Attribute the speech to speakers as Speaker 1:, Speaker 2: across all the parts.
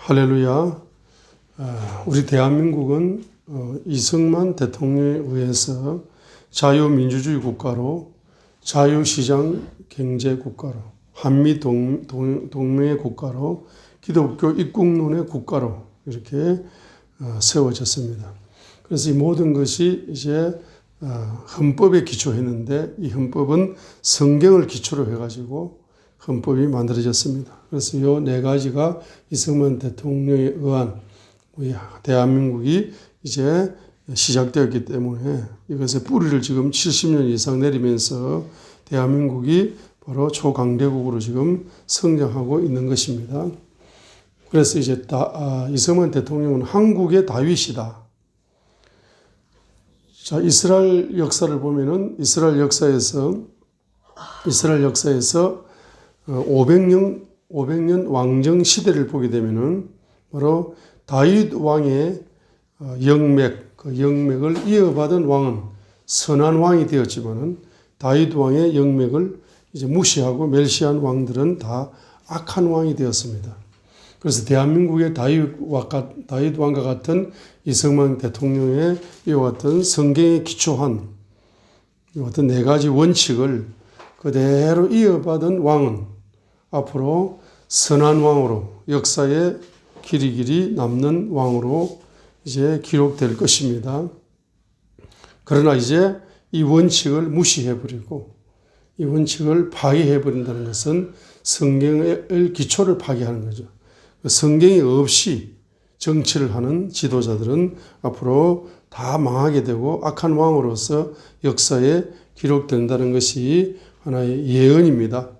Speaker 1: 할렐루야. 우리 대한민국은 이승만 대통령에 의해서 자유민주주의 국가로 자유시장 경제 국가로 한미 동맹의 국가로 기독교 입국론의 국가로 이렇게 세워졌습니다. 그래서 이 모든 것이 이제 헌법에 기초했는데 이 헌법은 성경을 기초로 해가지고 헌법이 만들어졌습니다. 그래서 이 네 가지가 이승만 대통령에 의한 우리 대한민국이 이제 시작되었기 때문에 이것의 뿌리를 지금 70년 이상 내리면서 대한민국이 바로 초강대국으로 지금 성장하고 있는 것입니다. 그래서 이제 이승만 대통령은 한국의 다윗이다. 자, 이스라엘 역사를 보면은 이스라엘 역사에서 500년 왕정 시대를 보게 되면은 바로 다윗 왕의 그 영맥을 이어받은 왕은 선한 왕이 되었지만은 다윗 왕의 영맥을 이제 무시하고 멸시한 왕들은 다 악한 왕이 되었습니다. 그래서 대한민국의 다윗 왕과 같은 이승만 대통령의 이와 같은 성경에 기초한 이 같은 네 가지 원칙을 그대로 이어받은 왕은 앞으로 선한 왕으로 역사에 길이 남는 왕으로 이제 기록될 것입니다. 그러나 이제 이 원칙을 무시해버리고 이 원칙을 파괴해버린다는 것은 성경의 기초를 파괴하는 거죠. 성경이 없이 정치를 하는 지도자들은 앞으로 다 망하게 되고 악한 왕으로서 역사에 기록된다는 것이 하나의 예언입니다.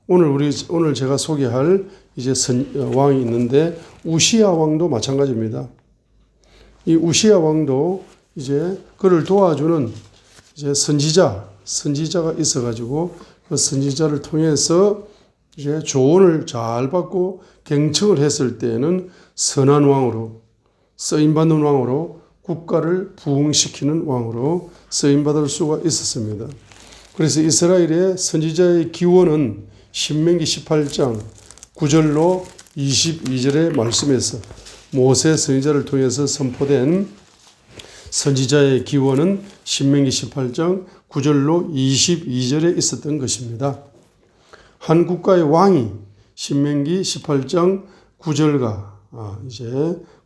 Speaker 1: 오늘 제가 소개할 이제 왕이 있는데 우시야 왕도 마찬가지입니다. 이 우시야 왕도 이제 그를 도와주는 이제 선지자가 있어가지고 그 선지자를 통해서 이제 조언을 잘 받고 경청을 했을 때에는 선한 왕으로 쓰임받는 왕으로 국가를 부흥시키는 왕으로 쓰임받을 수가 있었습니다. 그래서 이스라엘의 선지자의 기원은 신명기 18장 9절로 22절의 말씀에서 모세 선지자를 통해서 선포된 선지자의 기원은 신명기 18장 9절로 22절에 있었던 것입니다. 한 국가의 왕이 신명기 18장 9절과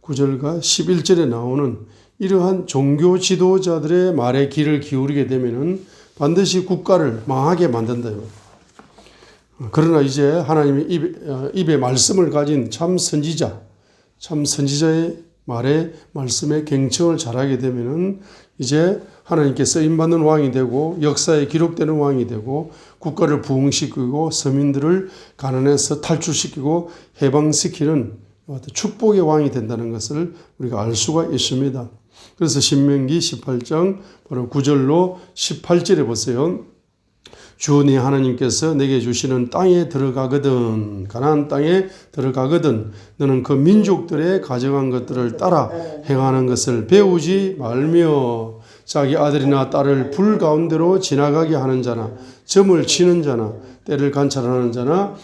Speaker 1: 11절에 나오는 이러한 종교 지도자들의 말에 귀를 기울이게 되면은 반드시 국가를 망하게 만든다요. 그러나 이제 하나님의 입에 말씀을 가진 참 선지자의 말씀에 경청을 잘하게 되면은 이제 하나님께 쓰임받는 왕이 되고 역사에 기록되는 왕이 되고 국가를 부흥시키고 서민들을 가난에서 탈출시키고 해방시키는 축복의 왕이 된다는 것을 우리가 알 수가 있습니다. 그래서 신명기 18장 바로 9절로 18절에 보세요. 주 네 하나님께서 내게 주시는 땅에 들어가거든 가나안 땅에 들어가거든 너는 그 민족들의 가정한 것들을 따라 행하는 것을 배우지 말며 자기 아들이나 딸을 불 가운데로 지나가게 하는 자나 점을 치는 자나 때를 관찰하는 자나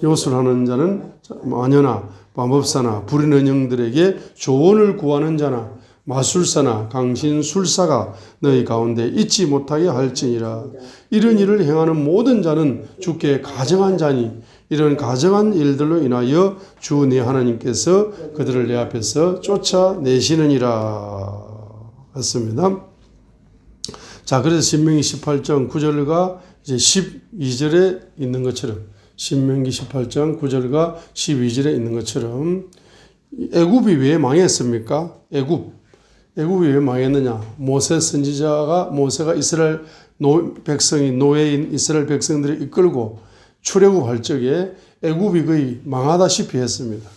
Speaker 1: 요술하는 자는 마녀나 마법사나 부리는 영들에게 조언을 구하는 자나 마술사나 강신술사가 너희 가운데 있지 못하게 할지니라. 이런 일을 행하는 모든 자는 주께 가정한 자니 이런 가정한 일들로 인하여 주 네 하나님께서 그들을 내 앞에서 쫓아내시느니라 했습니다. 자, 그래서 신명기 18장 9절과 이제 12절에 있는 것처럼 신명기 18장 9절과 12절에 있는 것처럼 애굽이 왜 망했습니까? 애굽이 왜 망했느냐? 모세가 이스라엘 백성이 노예인 이스라엘 백성들을 이끌고 출애굽할 적에 애굽이 거의 망하다시피 했습니다.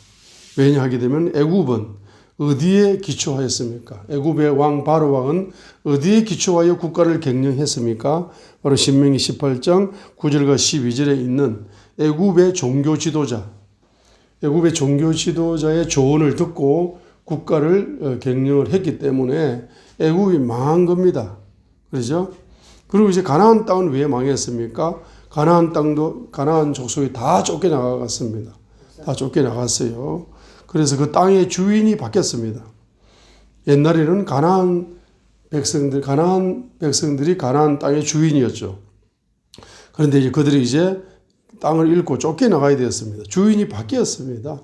Speaker 1: 왜냐하게 되면 애굽은 어디에 기초하였습니까? 애굽의 왕 바로 왕은 어디에 기초하여 국가를 경영했습니까? 바로 신명기 18장 9절과 12절에 있는 애굽의 종교 지도자의 조언을 듣고 국가를 경영을 했기 때문에 애굽이 망한 겁니다. 그렇죠? 그리고 이제 가나안 땅은 왜 망했습니까? 가나안 족속이 다 쫓겨나갔습니다. 다 쫓겨나갔어요. 그래서 그 땅의 주인이 바뀌었습니다. 옛날에는 가나안 백성들이 가나안 땅의 주인이었죠. 그런데 이제 그들이 이제 땅을 잃고 쫓겨나가야 되었습니다. 주인이 바뀌었습니다.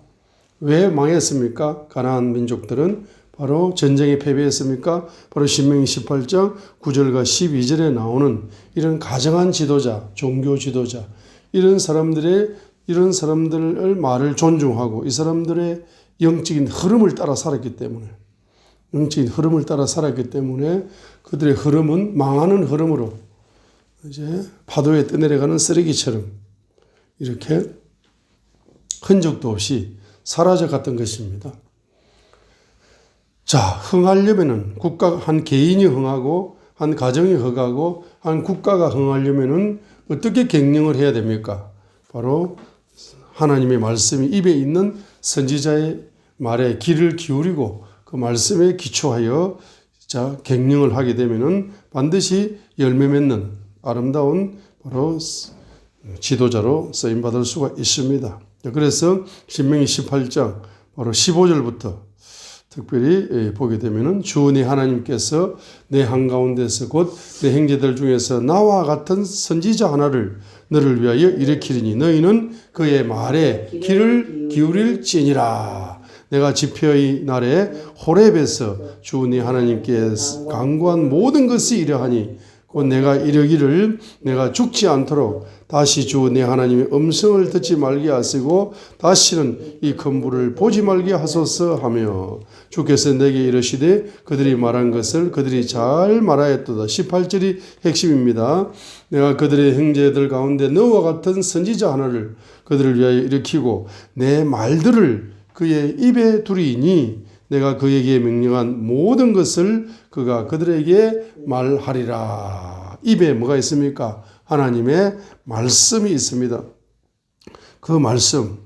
Speaker 1: 왜 망했습니까? 가나안 민족들은 바로 전쟁에 패배했습니까? 바로 신명기 18장 9절과 12절에 나오는 이런 가정한 지도자, 종교 지도자, 이런 사람들의 말을 존중하고 이 사람들의 영적인 흐름을 따라 살았기 때문에 그들의 흐름은 망하는 흐름으로 이제 파도에 떠내려가는 쓰레기처럼 이렇게 흔적도 없이 사라져갔던 것입니다. 자, 흥하려면은 한 개인이 흥하고 한 가정이 흥하고 한 국가가 흥하려면은 어떻게 경영을 해야 됩니까? 바로 하나님의 말씀이 입에 있는 선지자의 말에 귀를 기울이고 그 말씀에 기초하여 경영을 하게 되면은 반드시 열매 맺는 아름다운 바로 지도자로 쓰임 받을 수가 있습니다. 그래서 신명기 18장 바로 15절부터 특별히 보게 되면은 주 네 하나님께서 내 한가운데서 곧 내 형제들 중에서 나와 같은 선지자 하나를 너를 위하여 일으키리니 너희는 그의 말에 귀를 기울일지니라. 내가 지표의 날에 호렙에서 주 네 하나님께 간구한 모든 것이 이러하니 곧 내가 이르기를 내가 죽지 않도록 다시 주 내 하나님의 음성을 듣지 말게 하시고 다시는 이 큰 불을 보지 말게 하소서 하며 주께서 내게 이르시되 그들이 말한 것을 그들이 잘 말하였도다. 18절이 핵심입니다. 내가 그들의 형제들 가운데 너와 같은 선지자 하나를 그들을 위하여 일으키고 내 말들을 그의 입에 두리니 내가 그에게 명령한 모든 것을 그가 그들에게 말하리라. 입에 뭐가 있습니까? 하나님의 말씀이 있습니다. 그 말씀은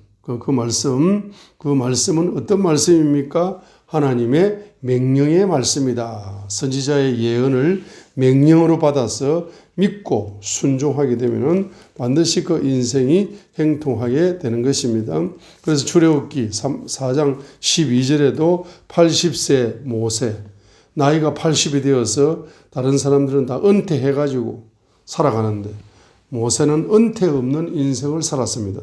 Speaker 1: 어떤 말씀입니까? 하나님의 명령의 말씀이다. 선지자의 예언을 명령으로 받아서 믿고 순종하게 되면 반드시 그 인생이 행통하게 되는 것입니다. 그래서 출애굽기 4장 12절에도 80세 모세, 나이가 80이 되어서 다른 사람들은 다 은퇴해가지고 살아가는데 모세는 은퇴 없는 인생을 살았습니다.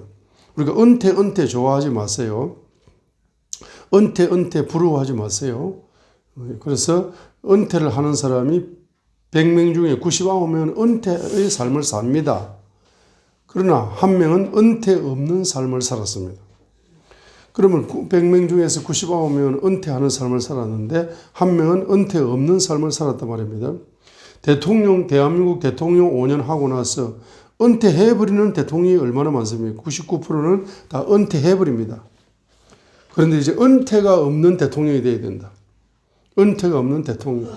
Speaker 1: 우리가 은퇴 좋아하지 마세요. 은퇴 부러워하지 마세요. 그래서 은퇴를 하는 사람이 100명 중에 99명은 은퇴의 삶을 삽니다. 그러나 한 명은 은퇴 없는 삶을 살았습니다. 그러면 100명 중에서 99명은 은퇴하는 삶을 살았는데 한 명은 은퇴 없는 삶을 살았단 말입니다. 대한민국 대통령 5년 하고 나서 은퇴해버리는 대통령이 얼마나 많습니까? 99%는 다 은퇴해버립니다. 그런데 이제 은퇴가 없는 대통령이 되어야 된다. 은퇴가 없는 대통령.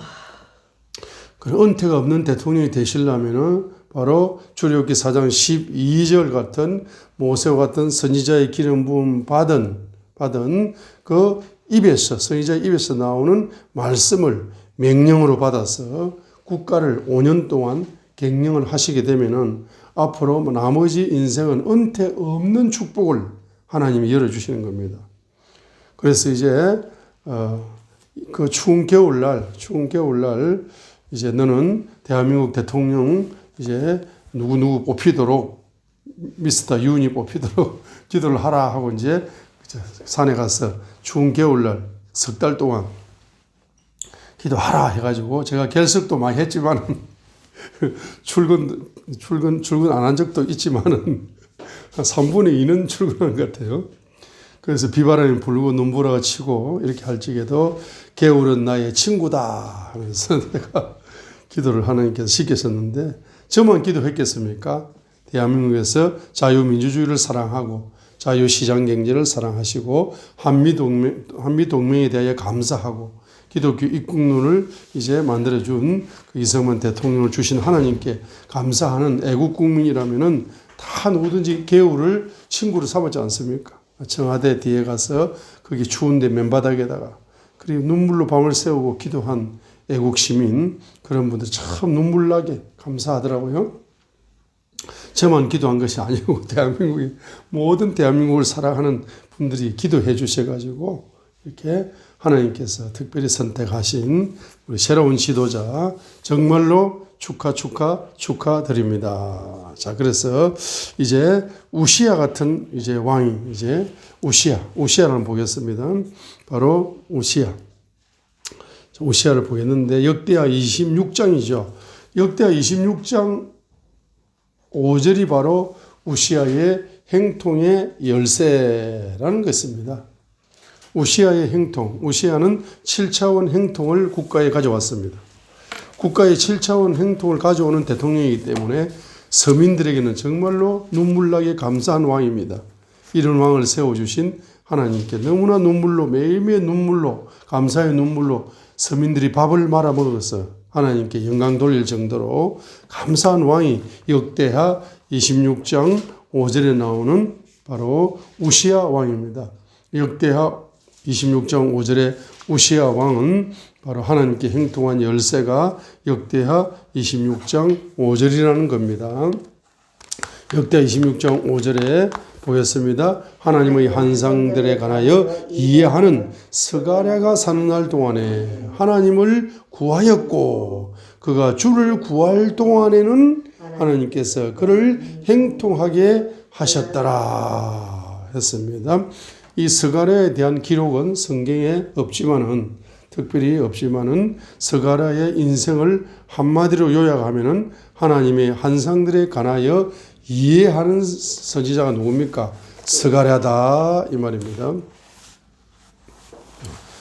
Speaker 1: 은퇴가 없는 대통령이 되시려면은 바로 출애굽기 4장 12절 같은 모세와 같은 선지자의 기름 부음 받은 그 입에서 선지자의 입에서 나오는 말씀을 명령으로 받아서 국가를 5년 동안 경영을 하시게 되면은 앞으로 나머지 인생은 은퇴 없는 축복을 하나님이 열어주시는 겁니다. 그래서 이제 그 추운 겨울날 이제 너는 대한민국 대통령 이제 누구 뽑히도록 미스터 윤이 뽑히도록 기도를 하라 하고 이제 산에 가서 추운 겨울날 석 달 동안 기도하라 해가지고 제가 결석도 많이 했지만 출근 안 한 적도 있지만은 한 3분의 2는 출근한 것 같아요. 그래서 비바람이 불고 눈보라가 치고 이렇게 할 적에도 겨울은 나의 친구다 하면서 내가 기도를 하나님께서 시켰었는데 저만 기도했겠습니까? 대한민국에서 자유민주주의를 사랑하고 자유시장경제를 사랑하시고 한미동맹에 대하여 감사하고 기독교 입국론을 이제 만들어준 그 이승만 대통령을 주신 하나님께 감사하는 애국국민이라면은 다 누구든지 겨울을 친구로 삼았지 않습니까? 청와대 뒤에 가서 거기 추운데 맨바닥에다가 그리고 눈물로 밤을 새우고 기도한 애국시민 그런 분들 참 눈물 나게 감사하더라고요. 저만 기도한 것이 아니고 대한민국이 모든 대한민국을 사랑하는 분들이 기도해 주셔가지고 이렇게 하나님께서 특별히 선택하신 우리 새로운 지도자 정말로 축하드립니다. 자, 그래서 이제 우시야 같은 이제 왕이 이제 우시야를 보겠습니다. 바로 우시야를 보겠는데 역대하 26장이죠. 역대하 26장 5절이 바로 우시야의 행통의 열쇠라는 것입니다. 우시야의 행통, 우시야는 7차원 행통을 국가에 가져왔습니다. 국가의 7차원 행통을 가져오는 대통령이기 때문에 서민들에게는 정말로 눈물나게 감사한 왕입니다. 이런 왕을 세워주신 하나님께 너무나 눈물로 매일매일 눈물로 감사의 눈물로 서민들이 밥을 말아 먹어서 하나님께 영광 돌릴 정도로 감사한 왕이 역대하 26장 5절에 나오는 바로 우시야 왕입니다. 역대하 26장 5절에 우시야 왕은 바로 하나님께 행통한 열쇠가 역대하 26장 5절이라는 겁니다. 역대하 26장 5절에 보였습니다. 하나님의 환상들에 관하여 이해하는 스가랴가 사는 날 동안에 하나님을 구하였고 그가 주를 구할 동안에는 하나님께서 그를 행통하게 하셨더라 했습니다. 이 스가랴에 대한 기록은 성경에 없지만은 특별히 없지만은 스가랴의 인생을 한마디로 요약하면은 하나님의 환상들에 관하여 이해하는 선지자가 누굽니까? 스가랴다 이 말입니다.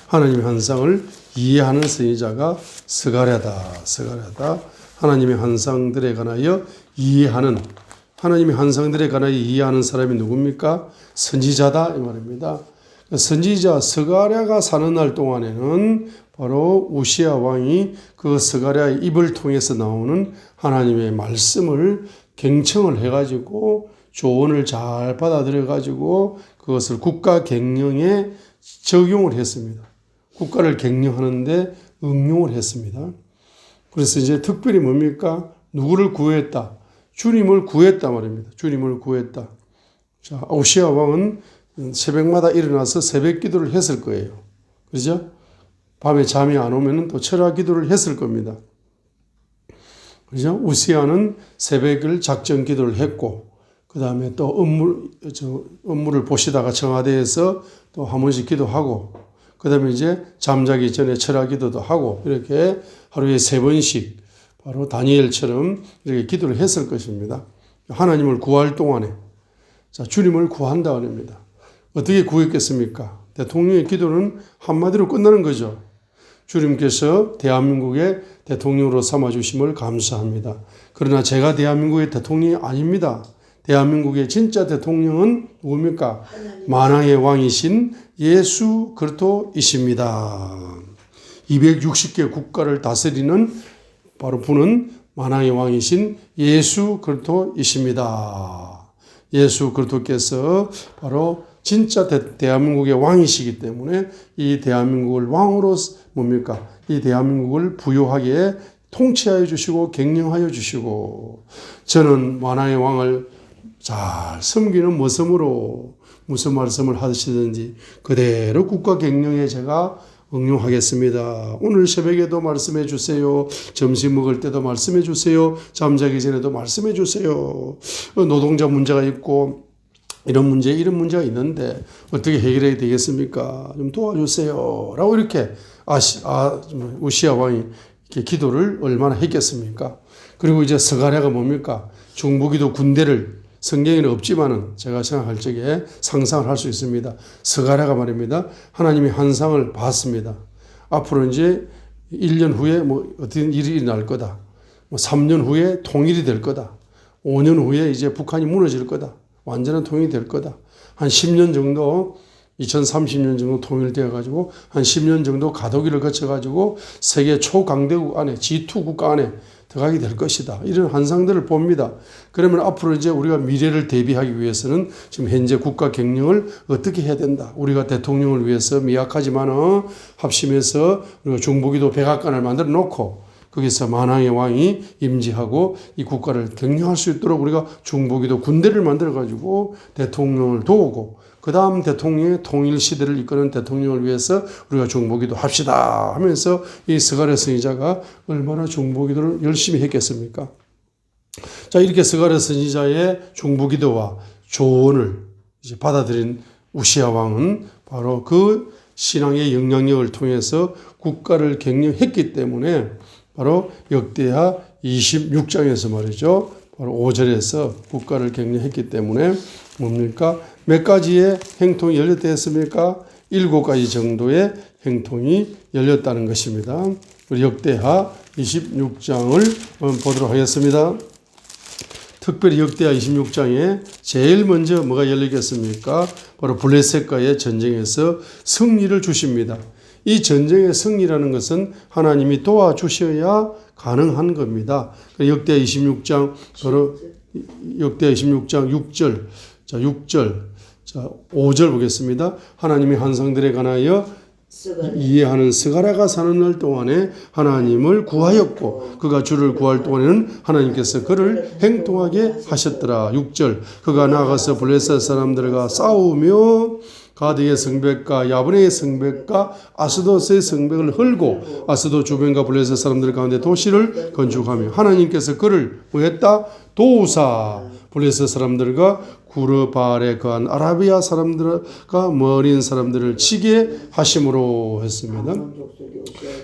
Speaker 1: 하나님의 환상을 이해하는 선지자가 스가랴다. 하나님의 환상들에 관하여 이해하는 하나님의 환상들에 관하여 이해하는 사람이 누굽니까? 선지자다 이 말입니다. 선지자 스가랴가 사는 날 동안에는 바로 우시야 왕이 그 스가랴의 입을 통해서 나오는 하나님의 말씀을 경청을 해가지고 조언을 잘 받아들여가지고 그것을 국가 경영에 적용을 했습니다. 국가를 경영하는데 응용을 했습니다. 그래서 이제 특별히 뭡니까? 누구를 구했다? 주님을 구했다 말입니다. 주님을 구했다. 자, 우시야 왕은 새벽마다 일어나서 새벽 기도를 했을 거예요. 그죠? 밤에 잠이 안 오면 또 철야 기도를 했을 겁니다. 그죠? 우시야는 새벽을 작전 기도를 했고, 그 다음에 또 업무를 보시다가 청와대에서 또 한 번씩 기도하고, 그 다음에 이제 잠자기 전에 철야 기도도 하고, 이렇게 하루에 3번씩 바로 다니엘처럼 이렇게 기도를 했을 것입니다. 하나님을 구할 동안에. 자, 주님을 구한다 그럽니다. 어떻게 구했겠습니까? 대통령의 기도는 한마디로 끝나는 거죠. 주님께서 대한민국의 대통령으로 삼아주심을 감사합니다. 그러나 제가 대한민국의 대통령이 아닙니다. 대한민국의 진짜 대통령은 누굽니까? 만왕의 왕이신 예수 그리스도이십니다. 260개 국가를 다스리는 바로 분은 만왕의 왕이신 예수 그리스도이십니다. 예수 그리스도께서 바로 진짜 대한민국의 왕이시기 때문에 이 대한민국을 왕으로 뭡니까? 이 대한민국을 부유하게 통치하여 주시고 경영하여 주시고 저는 만왕의 왕을 잘 섬기는 모습으로 무슨 말씀을 하시든지 그대로 국가 경영에 제가 응용하겠습니다. 오늘 새벽에도 말씀해 주세요. 점심 먹을 때도 말씀해 주세요. 잠자기 전에도 말씀해 주세요. 노동자 문제가 있고 이런 문제가 있는데 어떻게 해결해야 되겠습니까? 좀 도와주세요. 라고 이렇게 우시야 왕이 이렇게 기도를 얼마나 했겠습니까? 그리고 이제 스가랴가 뭡니까? 중보기도 군대를 성경에는 없지만은 제가 생각할 적에 상상을 할 수 있습니다. 스가랴가 말입니다. 하나님의 환상을 봤습니다. 앞으로 이제 1년 후에 어떤 일이 일어날 거다. 3년 후에 통일이 될 거다. 5년 후에 이제 북한이 무너질 거다. 완전한 통일이 될 거다. 한 10년 정도 2030년 정도 통일되어 가지고 한 10년 정도 가도기를 거쳐 가지고 세계 초강대국 안에 G2 국가 안에 들어가게 될 것이다. 이런 환상들을 봅니다. 그러면 앞으로 이제 우리가 미래를 대비하기 위해서는 지금 현재 국가 경영을 어떻게 해야 된다. 우리가 대통령을 위해서 미약하지만 합심해서 우리가 중보기도 백악관을 만들어 놓고 거기서 만왕의 왕이 임지하고 이 국가를 경영할 수 있도록 우리가 중보기도 군대를 만들어 가지고 대통령을 도우고 그 다음 대통령의 통일 시대를 이끄는 대통령을 위해서 우리가 중보기도 합시다 하면서 이 스가랴 선지자가 얼마나 중보기도를 열심히 했겠습니까? 자, 이렇게 스가랴 선지자의 중보기도와 조언을 이제 받아들인 우시야 왕은 바로 그 신앙의 영향력을 통해서 국가를 경영했기 때문에 바로 역대하 26장에서 말이죠. 바로 5절에서 국가를 경영했기 때문에 뭡니까? 몇 가지의 행통이 열렸다 했습니까? 7가지 정도의 행통이 열렸다는 것입니다. 우리 역대하 26장을 보도록 하겠습니다. 특별히 역대하 26장에 제일 먼저 뭐가 열리겠습니까? 바로 블레셋과의 전쟁에서 승리를 주십니다. 이 전쟁의 승리라는 것은 하나님이 도와주셔야 가능한 겁니다. 역대하 26장 바로 역대하 26장 6절. 자, 6절. 자, 5절 보겠습니다. 하나님이 한성들에 관하여 이해하는 스가랴가 사는 날 동안에 하나님을 구하였고 그가 주를 구할 동안에는 하나님께서 그를 행동하게 하셨더라. 6절. 그가 나가서 블레셋 사람들과 싸우며 가드의 성벽과 야브네의 성벽과 아스돗의 성벽을 헐고 아스돗 주변과 블레셋 사람들 가운데 도시를 건축하며 하나님께서 그를 뭐 했다? 도우사 블레셋 사람들과 구르바알에 거한 아라비아 사람들과 머린 사람들을 치게 하심으로 했습니다.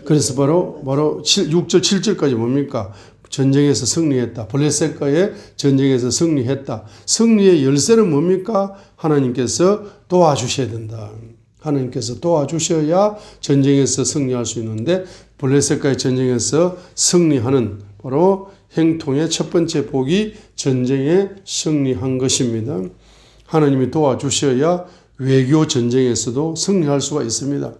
Speaker 1: 그래서 바로 6절 7절까지 뭡니까? 전쟁에서 승리했다. 블레셋과의 전쟁에서 승리했다. 승리의 열쇠는 뭡니까? 하나님께서 도와주셔야 된다. 하나님께서 도와주셔야 전쟁에서 승리할 수 있는데 블레셋과의 전쟁에서 승리하는 바로 행통의 첫 번째 복이 전쟁에 승리한 것입니다. 하나님이 도와주셔야 외교 전쟁에서도 승리할 수가 있습니다.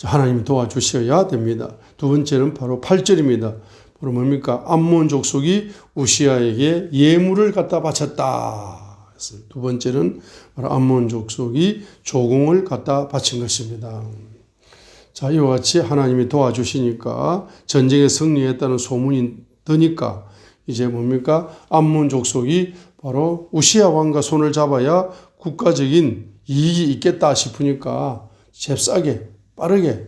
Speaker 1: 하나님이 도와주셔야 됩니다. 두 번째는 바로 8절입니다. 바로 뭡니까? 암몬 족속이 우시야에게 예물을 갖다 바쳤다. 두 번째는 바로 암몬 족속이 조공을 갖다 바친 것입니다. 자, 이와 같이 하나님이 도와주시니까 전쟁에 승리했다는 소문이 드니까 이제 뭡니까? 암몬 족속이 바로 우시야 왕과 손을 잡아야 국가적인 이익이 있겠다 싶으니까 잽싸게 빠르게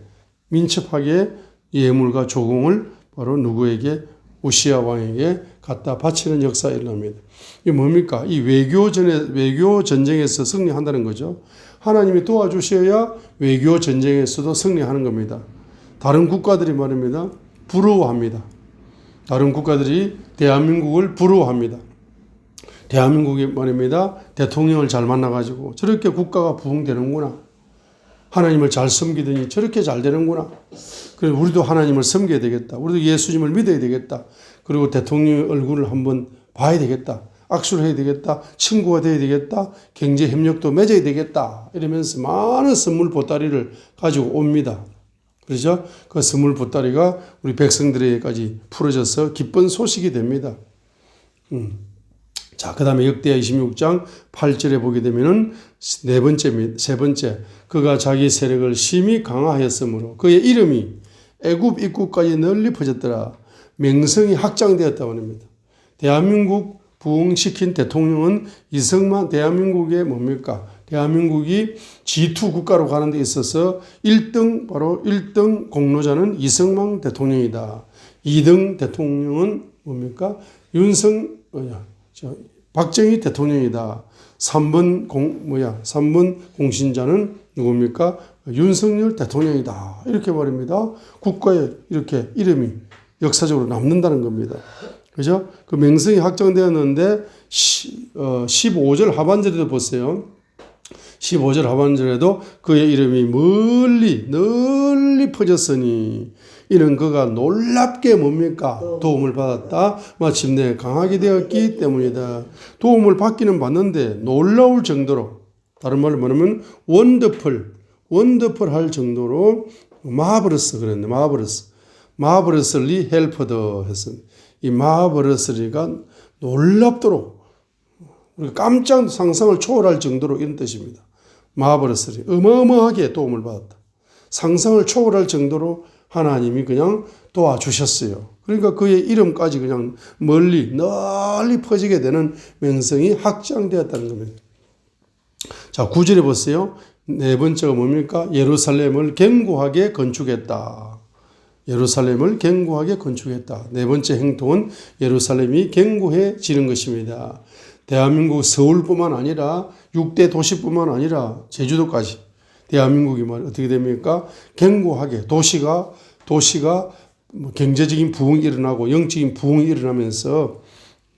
Speaker 1: 민첩하게 예물과 조공을 바로 누구에게? 우시야 왕에게 갖다 바치는 역사가 일어납니다. 이게 뭡니까? 이 외교 전쟁에서 승리한다는 거죠. 하나님이 도와주셔야 외교 전쟁에서도 승리하는 겁니다. 다른 국가들이 말입니다. 부러워합니다. 다른 국가들이 대한민국을 부러워합니다. 대한민국이 말입니다. 대통령을 잘 만나가지고 저렇게 국가가 부흥되는구나. 하나님을 잘 섬기더니 저렇게 잘 되는구나. 그래서 우리도 하나님을 섬겨야 되겠다. 우리도 예수님을 믿어야 되겠다. 그리고 대통령의 얼굴을 한번 봐야 되겠다. 악수를 해야 되겠다. 친구가 돼야 되겠다. 경제 협력도 맺어야 되겠다. 이러면서 많은 선물 보따리를 가지고 옵니다. 그렇죠? 그 선물 보따리가 우리 백성들에게까지 풀어져서 기쁜 소식이 됩니다. 자, 그 다음에 역대하 26장 8절에 보게 되면은 세 번째. 그가 자기 세력을 심히 강화하였으므로 그의 이름이 애굽 입구까지 널리 퍼졌더라. 명성이 확장되었다고 합니다. 대한민국 부흥시킨 대통령은 이승만 대한민국의 뭡니까? 대한민국이 G2 국가로 가는 데 있어서 1등, 바로 1등 공로자는 이승만 대통령이다. 2등 대통령은 뭡니까? 박정희 대통령이다. 3번 공신자는 누굽니까? 윤석열 대통령이다. 이렇게 말입니다. 국가에 이렇게 이름이 역사적으로 남는다는 겁니다. 그죠? 그 명성이 확정되었는데 15절 하반절에도 보세요. 15절 하반절에도 그의 이름이 널리 퍼졌으니 이는 그가 놀랍게 뭡니까? 도움을 받았다. 마침내 강하게 되었기 때문이다. 도움을 받기는 받는데 놀라울 정도로, 다른 말로 말하면 원더풀 할 정도로 마블러스 그랬네. 마블러스리 헬퍼드 했습니다. 이 마블러스리가 놀랍도록 우리가 깜짝 상상을 초월할 정도로 이런 뜻입니다. 마블러스리 어마어마하게 도움을 받았다. 상상을 초월할 정도로 하나님이 그냥 도와주셨어요. 그러니까 그의 이름까지 그냥 멀리 널리 퍼지게 되는 명성이 확장되었다는 겁니다. 자, 9절에 보세요. 네 번째가 뭡니까? 예루살렘을 견고하게 건축했다. 예루살렘을 견고하게 건축했다. 네 번째 행동은 예루살렘이 견고해지는 것입니다. 대한민국 서울뿐만 아니라 6대 도시뿐만 아니라 제주도까지 대한민국이 어떻게 됩니까? 견고하게 도시가 경제적인 부흥이 일어나고 영적인 부흥이 일어나면서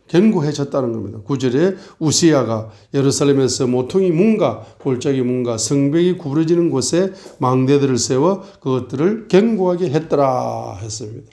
Speaker 1: 견고해졌다는 겁니다. 9절에 우시야가 예루살렘에서 모퉁이 문과 골짜기 문과 성벽이 구부러지는 곳에 망대들을 세워 그것들을 견고하게 했더라 했습니다.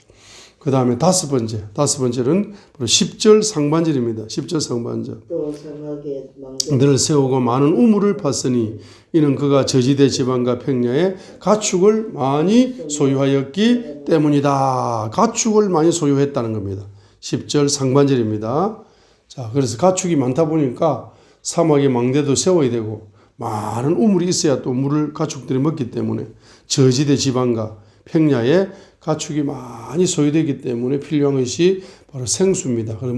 Speaker 1: 그 다음에 다섯 번째는 10절 상반절입니다. 10절 상반절.
Speaker 2: 또 사막에
Speaker 1: 늘 세우고 많은 우물을 팠으니 이는 그가 저지대 지방과 평야에 가축을 많이 소유하였기 때문이다. 가축을 많이 소유했다는 겁니다. 10절 상반절입니다. 자, 그래서 가축이 많다 보니까 사막에 망대도 세워야 되고 많은 우물이 있어야 또 물을 가축들이 먹기 때문에 저지대 지방과 평야에 가축이 많이 소유되기 때문에 필요한 것이 바로 생수입니다. 그래서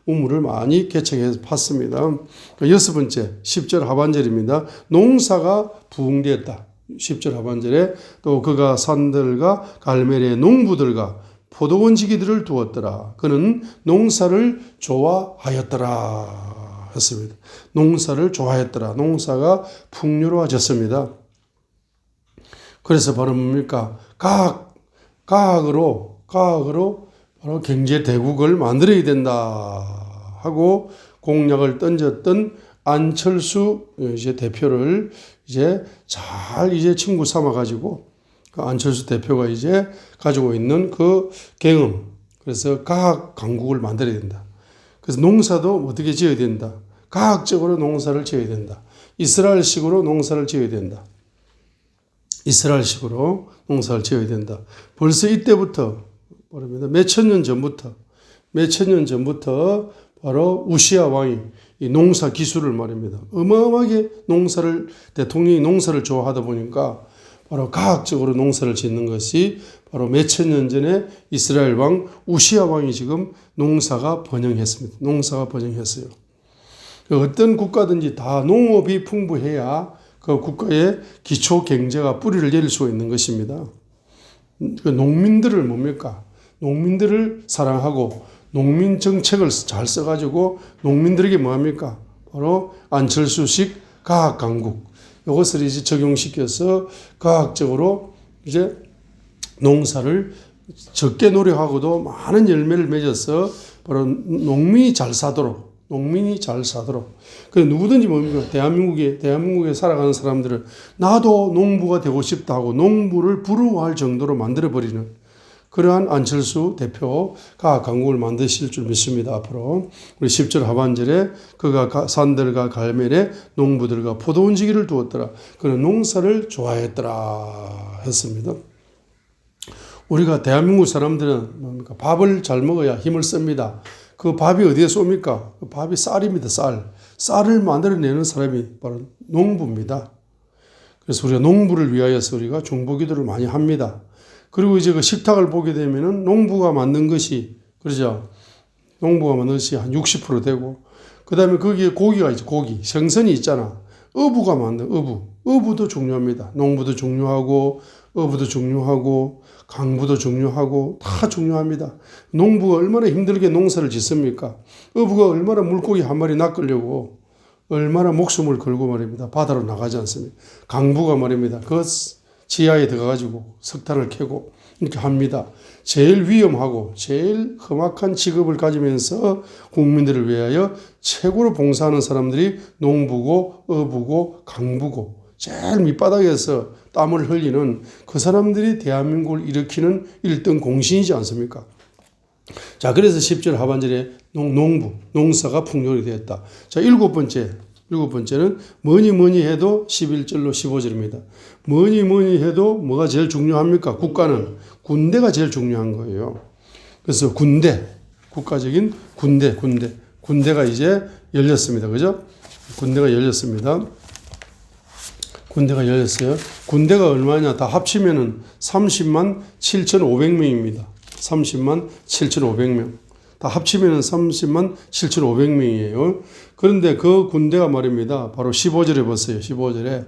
Speaker 1: 우물을 많이 개척해서 팠습니다. 여섯 번째, 10절 하반절입니다. 농사가 부흥되었다. 10절 하반절에 또 그가 산들과 갈멜의 농부들과 포도원 지기들을 두었더라. 그는 농사를 좋아하였더라. 했습니다. 농사를 좋아했더라. 농사가 풍요로워졌습니다. 그래서 바로 뭡니까? 과학으로 바로 경제 대국을 만들어야 된다 하고 공약을 던졌던 안철수 이제 대표를 잘 친구 삼아 가지고 그 안철수 대표가 이제 가지고 있는 그 경험, 그래서 과학 강국을 만들어야 된다. 그래서 농사도 어떻게 지어야 된다. 과학적으로 농사를 지어야 된다. 이스라엘식으로 농사를 지어야 된다. 이스라엘식으로 농사를 지어야 된다. 벌써 이때부터 말합니다. 몇천 년 전부터 바로 우시야 왕이 이 농사 기술을 말입니다. 어마어마하게 대통령이 농사를 좋아하다 보니까 바로 과학적으로 농사를 짓는 것이 바로 몇천 년 전에 이스라엘 왕 우시야 왕이 지금 농사가 번영했습니다. 농사가 번영했어요. 어떤 국가든지 다 농업이 풍부해야 그 국가의 기초 경제가 뿌리를 내릴 수가 있는 것입니다. 그 농민들을 뭡니까? 농민들을 사랑하고 농민 정책을 잘 써가지고 농민들에게 뭐합니까? 바로 안철수식 과학 강국. 이것을 이제 적용시켜서 과학적으로 이제 농사를 적게 노력하고도 많은 열매를 맺어서 바로 농민이 잘 사도록. 그 누구든지 뭡니까? 대한민국에 살아가는 사람들은 나도 농부가 되고 싶다 하고 농부를 부러워할 정도로 만들어버리는 그러한 안철수 대표 과학 강국을 만드실 줄 믿습니다. 앞으로 우리 10절 하반절에 그가 산들과 갈멜의 농부들과 포도원 지기를 두었더라. 그는 농사를 좋아했더라 했습니다. 우리가 대한민국 사람들은 뭡니까? 밥을 잘 먹어야 힘을 씁니다. 그 밥이 어디에 쏩니까? 그 밥이 쌀입니다. 쌀을 만들어내는 사람이 바로 농부입니다. 그래서 우리가 농부를 위하여서 우리가 중보기도를 많이 합니다. 그리고 이제 그 식탁을 보게 되면은 농부가 만든 것이, 그러죠? 농부가 만든 것이 한 60% 되고, 그 다음에 거기에 고기가 있죠. 생선이 있잖아. 어부가 만든 어부도 중요합니다. 농부도 중요하고, 어부도 중요하고, 강부도 중요하고, 다 중요합니다. 농부가 얼마나 힘들게 농사를 짓습니까? 어부가 얼마나 물고기 한 마리 낚으려고, 얼마나 목숨을 걸고 말입니다. 바다로 나가지 않습니까? 강부가 말입니다. 그 지하에 들어가가지고 석탄을 캐고 이렇게 합니다. 제일 위험하고 제일 험악한 직업을 가지면서 국민들을 위하여 최고로 봉사하는 사람들이 농부고 어부고 강부고 제일 밑바닥에서 땀을 흘리는 그 사람들이 대한민국을 일으키는 1등 공신이지 않습니까? 자, 그래서 10절 하반절에 농사가 풍요롭게 되었다. 자, 일곱 번째는 뭐니 해도 11절로 15절입니다. 뭐니 해도 뭐가 제일 중요합니까? 국가는 군대가 제일 중요한 거예요. 그래서 국가적인 군대가 이제 열렸습니다. 그죠? 군대가 열렸어요. 군대가 얼마냐? 다 합치면은 30만 7,500명입니다. 30만 7,500명. 다 합치면 30만 7,500명이에요. 그런데 그 군대가 말입니다. 바로 15절에 보세요. 15절에.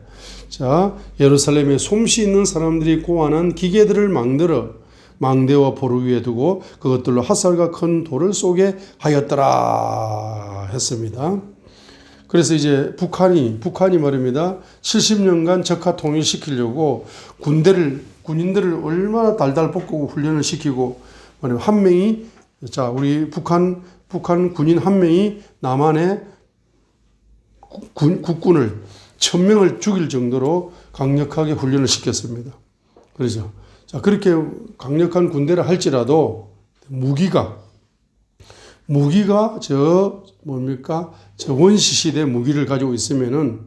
Speaker 1: 자, 예루살렘에 솜씨 있는 사람들이 고안한 기계들을 만들어 망대와 보루 위에 두고 그것들로 핫살과 큰 돌을 쏘게 하였더라 했습니다. 그래서 이제 북한이 말입니다. 70년간 적화 통일시키려고 군인들을 얼마나 달달 볶고 훈련을 시키고 말이면 한 명이 자 우리 북한 군인 한 명이 남한의 국군을 1,000명을 죽일 정도로 강력하게 훈련을 시켰습니다. 그렇죠. 자 그렇게 강력한 군대를 할지라도 무기가 저 원시 시대 무기를 가지고 있으면은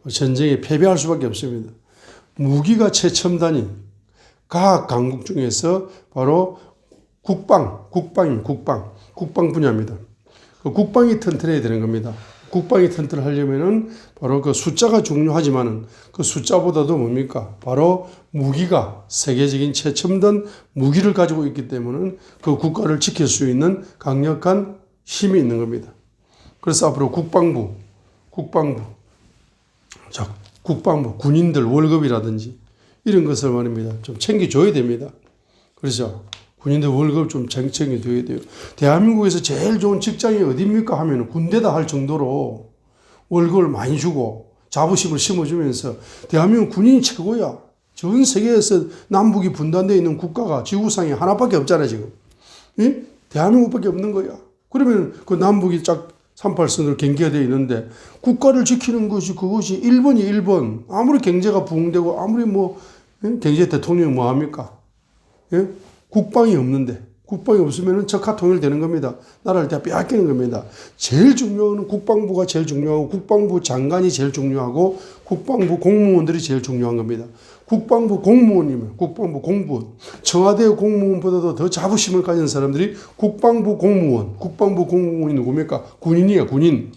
Speaker 1: 전쟁에 패배할 수밖에 없습니다. 무기가 최첨단인 각 강국 중에서 바로 국방 분야입니다. 그 국방이 튼튼해야 되는 겁니다. 국방이 튼튼하려면은 바로 그 숫자가 중요하지만은 그 숫자보다도 바로 무기가 세계적인 최첨단 무기를 가지고 있기 때문에 그 국가를 지킬 수 있는 강력한 힘이 있는 겁니다. 그래서 앞으로 국방부, 군인들 월급이라든지 이런 것을 말입니다. 좀 챙겨줘야 됩니다. 그렇죠? 군인들 월급 좀 챙겨줘야 돼요. 대한민국에서 제일 좋은 직장이 어디입니까 하면 군대다 할 정도로 월급을 많이 주고 자부심을 심어주면서 대한민국 군인이 최고야. 전 세계에서 남북이 분단되어 있는 국가가 지구상에 하나밖에 없잖아 지금. 예? 대한민국밖에 없는 거야. 그러면 그 남북이 짝 38선으로 경계가 되어 있는데 국가를 지키는 것이 그것이 1번이 1번. 아무리 경제가 부흥되고 아무리 경제 대통령이 뭐합니까? 예? 국방이 없으면 적화 통일되는 겁니다. 나라를 다 빼앗기는 겁니다. 제일 중요한 건 국방부가 제일 중요하고 국방부 장관이 제일 중요하고 국방부 공무원들이 제일 중요한 겁니다. 국방부 공무원이면 국방부 공무원, 청와대 공무원보다도 더 자부심을 가진 사람들이 국방부 공무원이 누굽니까? 군인이야, 군인.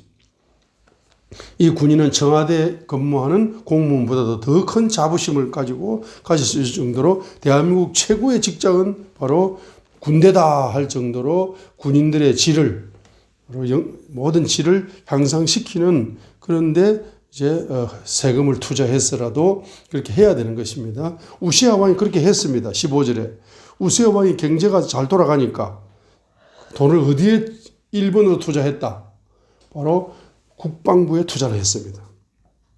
Speaker 1: 이 군인은 청와대 근무하는 공무원보다도 더 큰 자부심을 가질 수 있을 정도로 대한민국 최고의 직장은 바로 군대다 할 정도로 군인들의 질을 모든 질을 향상시키는 그런데 이제 세금을 투자해서라도 그렇게 해야 되는 것입니다. 우시야 왕이 그렇게 했습니다. 15절에 우시야 왕이 경제가 잘 돌아가니까 돈을 어디에 1번으로 투자했다. 바로 국방부에 투자를 했습니다.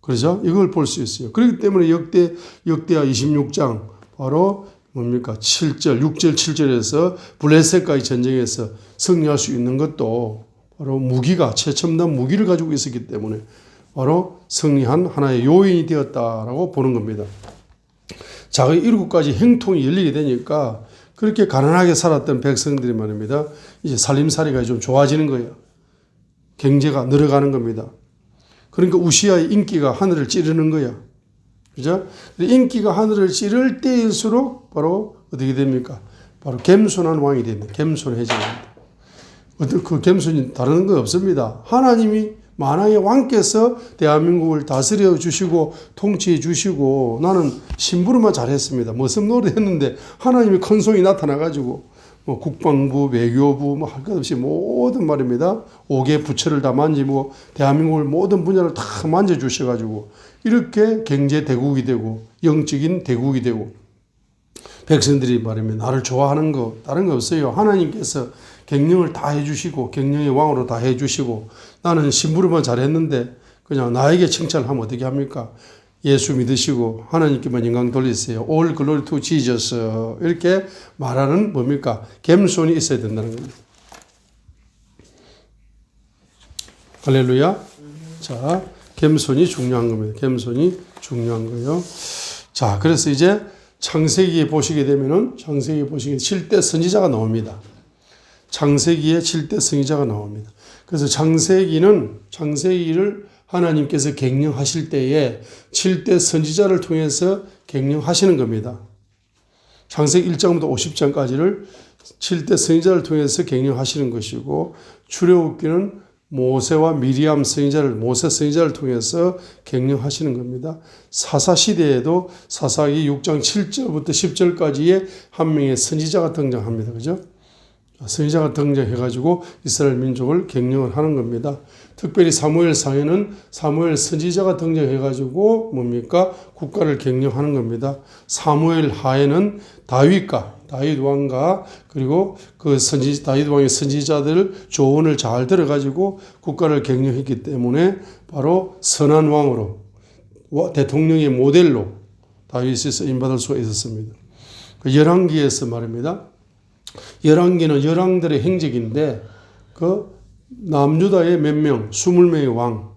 Speaker 1: 그렇죠? 이걸 볼 수 있어요. 그렇기 때문에 역대하 26장 바로 7절, 6절, 7절에서 블레셋과의 전쟁에서 승리할 수 있는 것도 바로 최첨단 무기를 가지고 있었기 때문에 바로 승리한 하나의 요인이 되었다라고 보는 겁니다. 자, 7가지 행통이 열리게 되니까 그렇게 가난하게 살았던 백성들이 말입니다. 이제 살림살이가 좀 좋아지는 거예요. 경제가 늘어가는 겁니다. 그러니까 우시아의 인기가 하늘을 찌르는 거야. 그죠? 인기가 하늘을 찌를 때일수록 바로 어떻게 됩니까? 바로 겸손한 왕이 됩니다. 겸손해집니다. 그 겸손이 다른 거 없습니다. 하나님이 만왕의 왕께서 대한민국을 다스려 주시고 통치해 주시고 나는 심부름만 잘했습니다. 머슴노릇 했는데 하나님이 큰 손이 나타나가지고 국방부, 외교부 할 것 없이 모든 말입니다. 5개 부처를 다 만지고 대한민국을 모든 분야를 다 만져주셔가지고 이렇게 경제 대국이 되고 영적인 대국이 되고 백성들이 말입니다. 나를 좋아하는 거 다른 거 없어요. 하나님께서 경영을 다 해주시고 경영의 왕으로 다 해주시고 나는 심부름만 잘했는데 그냥 나에게 칭찬을 하면 어떻게 합니까? 예수 믿으시고 하나님께만 영광 돌리세요. All glory to Jesus. 이렇게 말하는 뭡니까? 겸손이 있어야 된다는 겁니다. 할렐루야. 자, 겸손이 중요한 겁니다. 겸손이 중요한 거예요. 자, 그래서 이제 창세기에 보시게 되면은 창세기에 7대 선지자가 나옵니다. 창세기에 7대 선지자가 나옵니다. 그래서 창세기를 하나님께서 경영하실 때에 7대 선지자를 통해서 경영하시는 겁니다. 창세기 1장부터 50장까지를 7대 선지자를 통해서 경영하시는 것이고 출애굽기는 모세와 미리암 선지자를 모세 선지자를 통해서 격려하시는 겁니다. 사사 시대에도 사사기 6장 7절부터 10절까지의 한 명의 선지자가 등장합니다. 그죠? 선지자가 등장해가지고 이스라엘 민족을 격려를 하는 겁니다. 특별히 사무엘상에는 사무엘 선지자가 등장해가지고 뭡니까? 국가를 격려하는 겁니다. 사무엘 하에는 다윗 왕과 그리고 그 다윗 왕의 선지자들 조언을 잘 들어가지고 국가를 격려했기 때문에 바로 선한 왕으로 대통령의 모델로 다윗이 쓰임받을 수가 있었습니다. 그 열왕기에서 말입니다. 열왕기는 열왕들의 행적인데 그 남유다의 몇 명, 20명의 왕,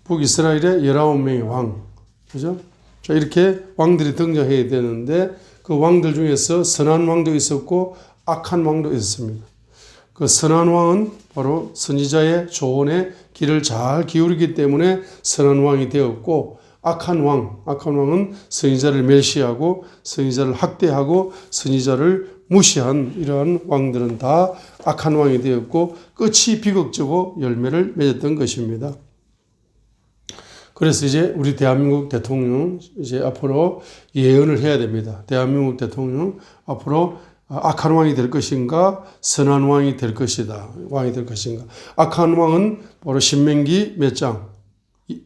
Speaker 1: 북이스라엘의 19명의 왕, 그죠? 자, 이렇게 왕들이 등장해야 되는데 그 왕들 중에서 선한 왕도 있었고 악한 왕도 있었습니다. 그 선한 왕은 바로 선지자의 조언에 귀를 잘 기울이기 때문에 선한 왕이 되었고 악한 왕은 선지자를 멸시하고 선지자를 학대하고 선지자를 무시한 이러한 왕들은 다 악한 왕이 되었고 끝이 비극적으로 열매를 맺었던 것입니다. 그래서 이제 우리 대한민국 대통령 이제 앞으로 예언을 해야 됩니다. 대한민국 대통령 앞으로 악한 왕이 될 것인가 선한 왕이 될 것인가. 악한 왕은 바로 신명기 몇 장?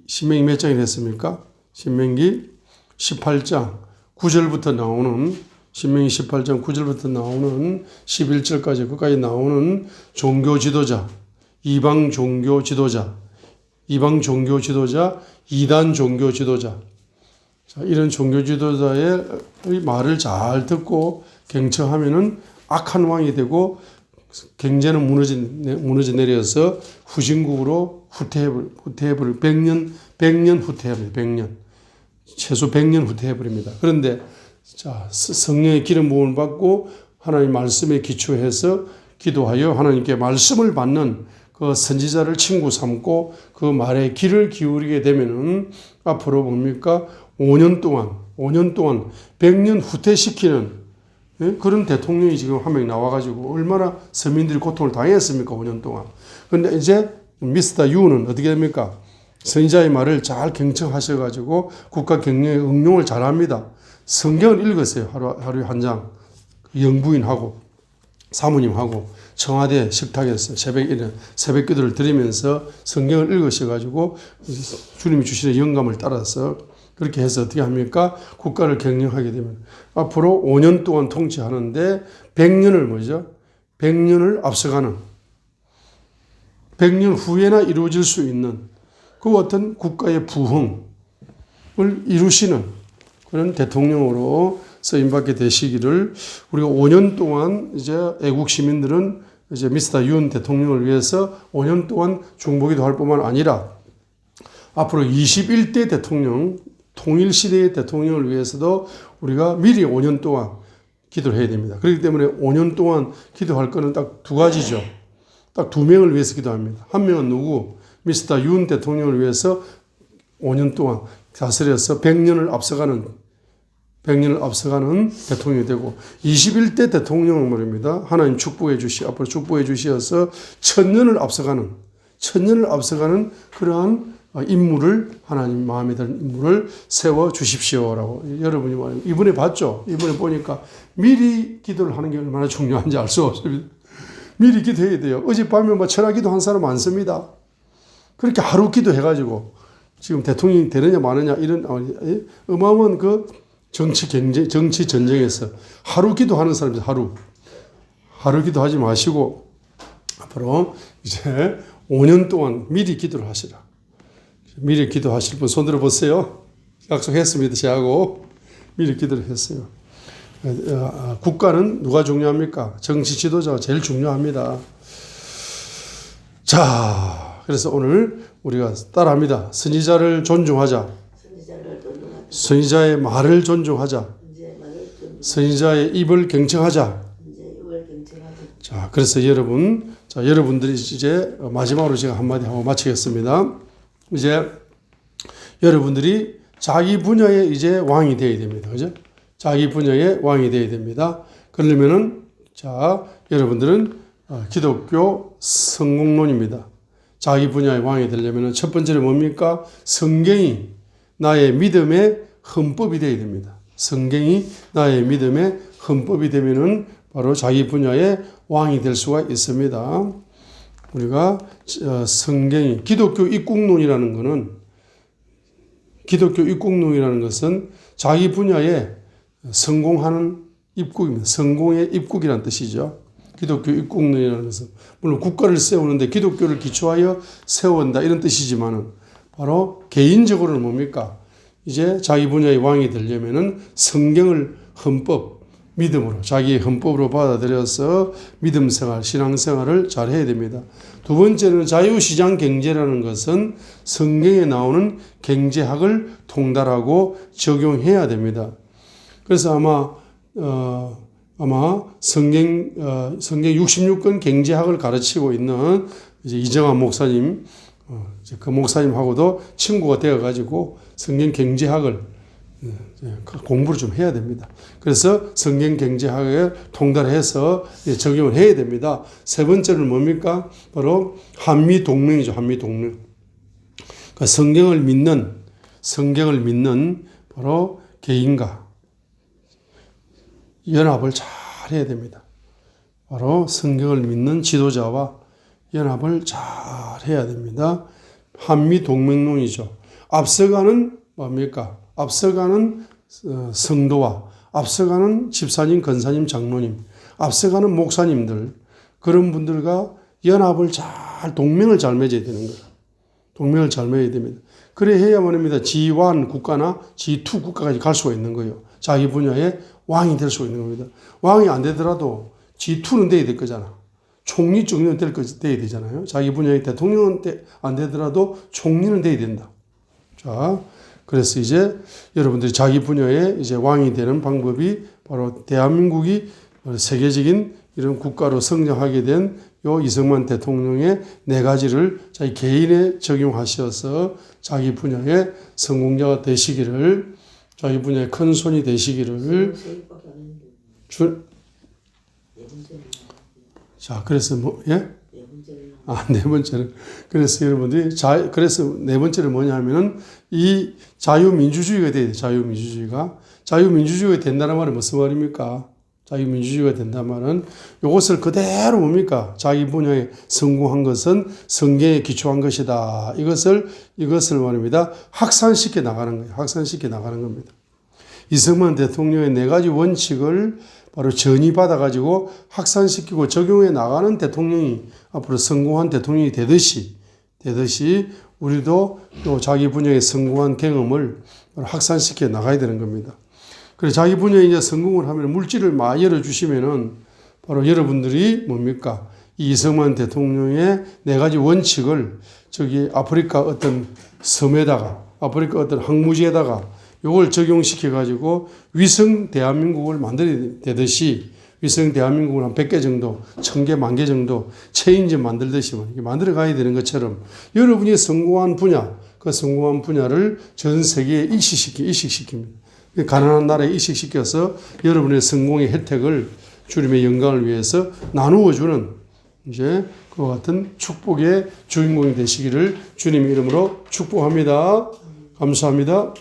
Speaker 1: 신명기 몇 장이 됐습니까? 신명기 18장 9절부터 나오는 신명기 18장 9절부터 나오는 11절까지 끝까지 나오는 종교 지도자, 이방 종교 지도자, 이단 종교 지도자. 자, 이런 종교 지도자의 말을 잘 듣고 경청하면은 악한 왕이 되고 경제는 무너져 내려서 후진국으로 후퇴해버릴 100년 후퇴합니다. 100년. 최소 100년 후퇴해버립니다. 그런데 자, 성령의 기름 부음을 받고 하나님 말씀에 기초해서 기도하여 하나님께 말씀을 받는 그 선지자를 친구 삼고 그 말에 귀를 기울이게 되면은 앞으로 뭡니까? 5년 동안 100년 후퇴시키는 그런 대통령이 지금 한 명 나와가지고 얼마나 서민들이 고통을 당했습니까? 5년 동안. 그런데 이제 미스터 유는 어떻게 됩니까? 선지자의 말을 잘 경청하셔가지고 국가 경영에 응용을 잘합니다. 성경을 읽으세요. 하루에 한 장. 영부인하고 사모님하고 청와대 식탁에서 새벽 기도를 드리면서 성경을 읽으셔가지고 주님이 주시는 영감을 따라서 그렇게 해서 어떻게 합니까? 국가를 경영하게 되면 앞으로 5년 동안 통치하는데 100년을 앞서가는 100년 후에나 이루어질 수 있는 그 같은 국가의 부흥을 이루시는 그런 대통령으로 쓰임받게 되시기를 우리가 5년 동안 이제 애국 시민들은 이제 미스터 윤 대통령을 위해서 5년 동안 중보기도 할 뿐만 아니라 앞으로 21대 대통령 통일시대의 대통령을 위해서도 우리가 미리 5년 동안 기도를 해야 됩니다. 그렇기 때문에 5년 동안 기도할 거는 딱 두 가지죠. 딱 두 명을 위해서 기도합니다. 한 명은 누구? 미스터 윤 대통령을 위해서 5년 동안 다스려서 100년을 앞서가는 대통령이 되고 21대 대통령은 말입니다. 하나님 앞으로 축복해 주시어서 1000년을 앞서가는 그러한 인물을 하나님 마음에 드는 인물을 세워 주십시오라고 여러분이 말합니다. 이번에 봤죠? 이번에 보니까 미리 기도를 하는 게 얼마나 중요한지 알 수 없습니다. 미리 기도해야 돼요. 어젯밤에 철학 기도 한 사람 많습니다. 그렇게 하루 기도해가지고 지금 대통령이 되느냐 마느냐 이런 어마어마한 그 정치 전쟁에서 하루 기도하는 사람들 하루 기도하지 마시고 앞으로 이제 5년 동안 미리 기도를 하시라. 미리 기도하실 분 손 들어보세요. 약속했습니다. 저하고 미리 기도를 했어요. 국가는 누가 중요합니까? 정치 지도자가 제일 중요합니다. 자, 그래서 오늘 우리가 따라합니다. 선지자를 존중하자. 선지자의 말을 존중하자. 선지자의 입을 경청하자. 자, 그래서 여러분들이 이제 마지막으로 제가 한마디 하고 마치겠습니다. 이제 여러분들이 자기 분야에 이제 왕이 되어야 됩니다. 그죠? 자기 분야의 왕이 되어야 됩니다. 그러려면은, 자, 여러분들은 기독교 성공론입니다. 자기 분야의 왕이 되려면 첫 번째는 뭡니까? 성경이 나의 믿음의 헌법이 되어야 됩니다. 성경이 나의 믿음의 헌법이 되면은 바로 자기 분야의 왕이 될 수가 있습니다. 우리가 성경이 기독교 입국론이라는 것은 자기 분야에 성공하는 입국입니다. 성공의 입국이라는 뜻이죠. 기독교 입국론이라는 것은 물론 국가를 세우는데 기독교를 기초하여 세운다 이런 뜻이지만은 바로 개인적으로는 뭡니까? 이제 자기 분야의 왕이 되려면은 성경을 헌법, 믿음으로 자기의 헌법으로 받아들여서 믿음 생활, 신앙 생활을 잘 해야 됩니다. 두 번째는 자유시장 경제라는 것은 성경에 나오는 경제학을 통달하고 적용해야 됩니다. 그래서 아마 성경 66권 경제학을 가르치고 있는 이제 이정환 목사님, 그 목사님하고도 친구가 되어가지고 성경 경제학을 공부를 좀 해야 됩니다. 그래서 성경 경제학에 통달해서 적용을 해야 됩니다. 세 번째는 뭡니까? 바로 한미 동맹이죠. 한미 동맹. 그러니까 성경을 믿는 바로 개인과 연합을 잘 해야 됩니다. 바로 성경을 믿는 지도자와 연합을 잘 해야 됩니다. 한미 동맹론이죠. 앞서가는 뭡니까? 앞서가는 성도와 앞서가는 집사님, 권사님, 장로님, 앞서가는 목사님들 그런 분들과 연합을 동맹을 잘 맺어야 되는 거예요. 동맹을 잘 맺어야 됩니다. 그래 해야만 합니다. G1 국가나 G2 국가까지 갈 수가 있는 거예요. 자기 분야의 왕이 될 수 있는 겁니다. 왕이 안 되더라도 G2는 돼야 될 거잖아. 총리 정도는 돼야 되잖아요. 자기 분야의 대통령은 안 되더라도 총리는 돼야 된다. 자, 그래서 이제 여러분들이 자기 분야의 이제 왕이 되는 방법이 바로 대한민국이 세계적인 이런 국가로 성장하게 된 요 이승만 대통령의 4가지를 자기 개인에 적용하셔서 자기 분야의 성공자가 되시기를, 자기 분야의 큰 손이 되시기를 자, 그래서 예? 네 번째는. 그래서 여러분들이, 그래서 네 번째는 뭐냐 하면은 이 자유민주주의가 돼야 돼요. 자유민주주의가 된다는 말은 무슨 말입니까? 자유민주주의가 된다는 말은 이것을 그대로 뭡니까? 자기 분야에 성공한 것은 성경에 기초한 것이다. 이것을 말입니다. 확산시켜 나가는 거예요. 확산시켜 나가는 겁니다. 이승만 대통령의 4가지 원칙을 바로 전이받아가지고 확산시키고 적용해 나가는 대통령이 앞으로 성공한 대통령이 되듯이 우리도 또 자기 분야에 성공한 경험을 확산시켜 나가야 되는 겁니다. 그래서 자기 분야에 이제 성공을 하면 물질을 많이 열어주시면은 바로 여러분들이 뭡니까? 이 이승만 대통령의 4가지 원칙을 저기 아프리카 어떤 섬에다가, 아프리카 어떤 항무지에다가 요걸 적용시켜가지고 위성 대한민국을 만들어야 되듯이 위성 대한민국을 한 100개 정도, 1000개, 10,000개 정도 체인지 만들듯이 만들어 가야 되는 것처럼 여러분이 성공한 분야, 그 성공한 분야를 전 세계에 이식시킵니다. 가난한 나라에 이식시켜서 여러분의 성공의 혜택을 주님의 영광을 위해서 나누어주는 이제 그와 같은 축복의 주인공이 되시기를 주님의 이름으로 축복합니다. 감사합니다.